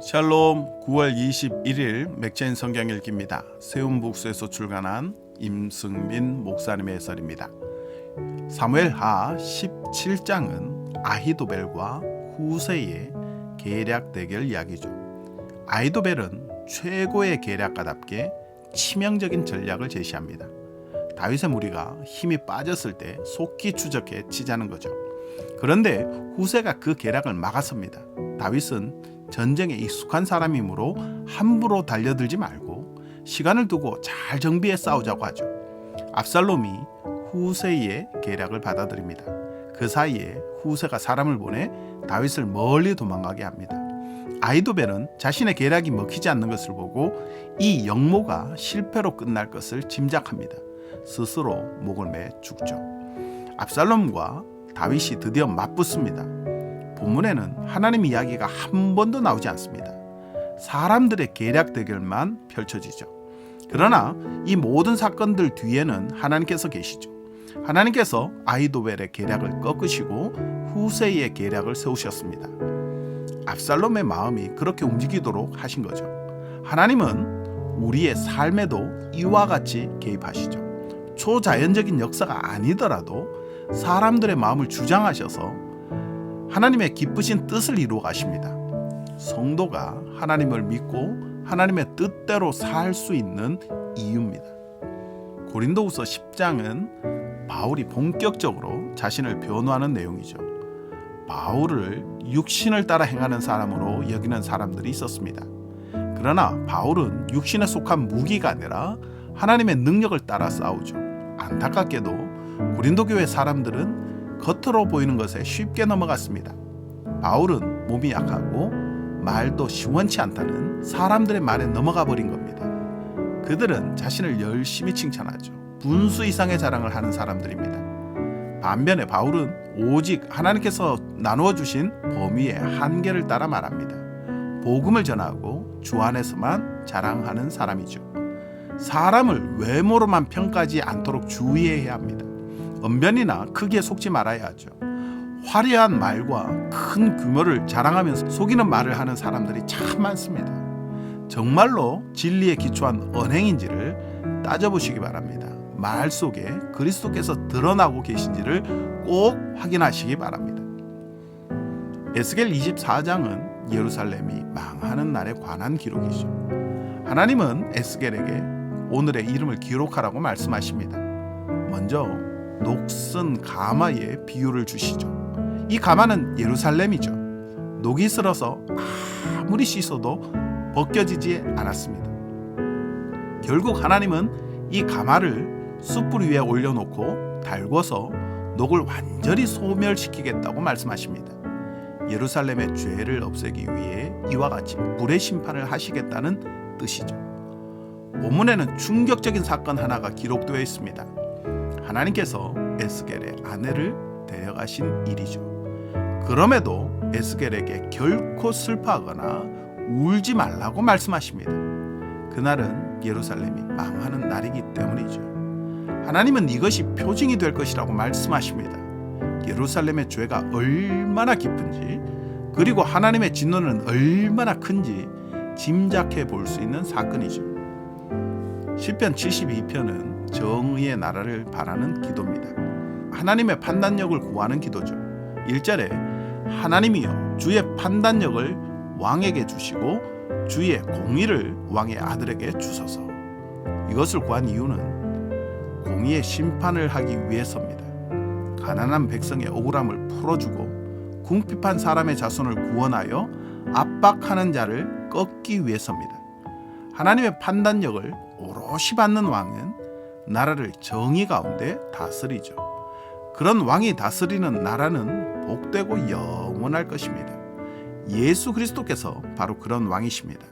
샬롬. 9월 21일 맥체인 성경 읽기입니다. 세움북스에서 출간한 임승민 목사님의 해설입니다. 사무엘하 17장은 아히도벨과 후세의 계략 대결 이야기죠. 아히도벨은 최고의 계략가답게 치명적인 전략을 제시합니다. 다윗의 무리가 힘이 빠졌을 때 속기 추적해 치자는 거죠. 그런데 후세가 그 계략을 막았습니다. 다윗은 전쟁에 익숙한 사람이므로 함부로 달려들지 말고 시간을 두고 잘 정비해 싸우자고 하죠. 압살롬이 후세의 계략을 받아들입니다. 그 사이에 후세가 사람을 보내 다윗을 멀리 도망가게 합니다. 아히도벨은 자신의 계략이 먹히지 않는 것을 보고 이 역모가 실패로 끝날 것을 짐작합니다. 스스로 목을 매 죽죠. 압살롬과 다윗이 드디어 맞붙습니다. 본문에는 하나님 이야기가 한 번도 나오지 않습니다. 사람들의 계략 대결만 펼쳐지죠. 그러나 이 모든 사건들 뒤에는 하나님께서 계시죠. 하나님께서 아히도벨의 계략을 꺾으시고 후세의 계략을 세우셨습니다. 압살롬의 마음이 그렇게 움직이도록 하신 거죠. 하나님은 우리의 삶에도 이와 같이 개입하시죠. 초자연적인 역사가 아니더라도 사람들의 마음을 주장하셔서 하나님의 기쁘신 뜻을 이루어 가십니다. 성도가 하나님을 믿고 하나님의 뜻대로 살 수 있는 이유입니다. 고린도후서 10장은 바울이 본격적으로 자신을 변호하는 내용이죠. 바울을 육신을 따라 행하는 사람으로 여기는 사람들이 있었습니다. 그러나 바울은 육신에 속한 무기가 아니라 하나님의 능력을 따라 싸우죠. 안타깝게도 고린도 교회 사람들은 겉으로 보이는 것에 쉽게 넘어갔습니다. 바울은 몸이 약하고 말도 시원치 않다는 사람들의 말에 넘어가 버린 겁니다. 그들은 자신을 열심히 칭찬하죠. 분수 이상의 자랑을 하는 사람들입니다. 반면에 바울은 오직 하나님께서 나누어 주신 범위의 한계를 따라 말합니다. 복음을 전하고 주 안에서만 자랑하는 사람이죠. 사람을 외모로만 평가하지 않도록 주의해야 합니다. 언변이나 크기에 속지 말아야 하죠. 화려한 말과 큰 규모를 자랑하면서 속이는 말을 하는 사람들이 참 많습니다. 정말로 진리에 기초한 언행인지를 따져보시기 바랍니다. 말 속에 그리스도께서 드러나고 계신지를 꼭 확인하시기 바랍니다. 에스겔 24장은 예루살렘이 망하는 날에 관한 기록이죠. 하나님은 에스겔에게 오늘의 이름을 기록하라고 말씀하십니다. 먼저 녹슨 가마의 비유를 주시죠. 이 가마는 예루살렘이죠. 녹이 슬어서 아무리 씻어도 벗겨지지 않았습니다. 결국 하나님은 이 가마를 숯불 위에 올려놓고 달궈서 녹을 완전히 소멸시키겠다고 말씀하십니다. 예루살렘의 죄를 없애기 위해 이와 같이 불의 심판을 하시겠다는 뜻이죠. 본문에는 충격적인 사건 하나가 기록되어 있습니다. 하나님께서 에스겔의 아내를 데려가신 일이죠. 그럼에도 에스겔에게 결코 슬퍼하거나 울지 말라고 말씀하십니다. 그날은 예루살렘이 망하는 날이기 때문이죠. 하나님은 이것이 표징이 될 것이라고 말씀하십니다. 예루살렘의 죄가 얼마나 깊은지 그리고 하나님의 진노는 얼마나 큰지 짐작해 볼 수 있는 사건이죠. 시편 72편은 정의의 나라를 바라는 기도입니다. 하나님의 판단력을 구하는 기도죠. 1절에 하나님이여 주의 판단력을 왕에게 주시고 주의 공의를 왕의 아들에게 주소서. 이것을 구한 이유는 공의의 심판을 하기 위해서입니다. 가난한 백성의 억울함을 풀어주고 궁핍한 사람의 자손을 구원하여 압박하는 자를 꺾기 위해서입니다. 하나님의 판단력을 오롯이 받는 왕은 나라를 정의 가운데 다스리죠. 그런 왕이 다스리는 나라는 복되고 영원할 것입니다. 예수 그리스도께서 바로 그런 왕이십니다.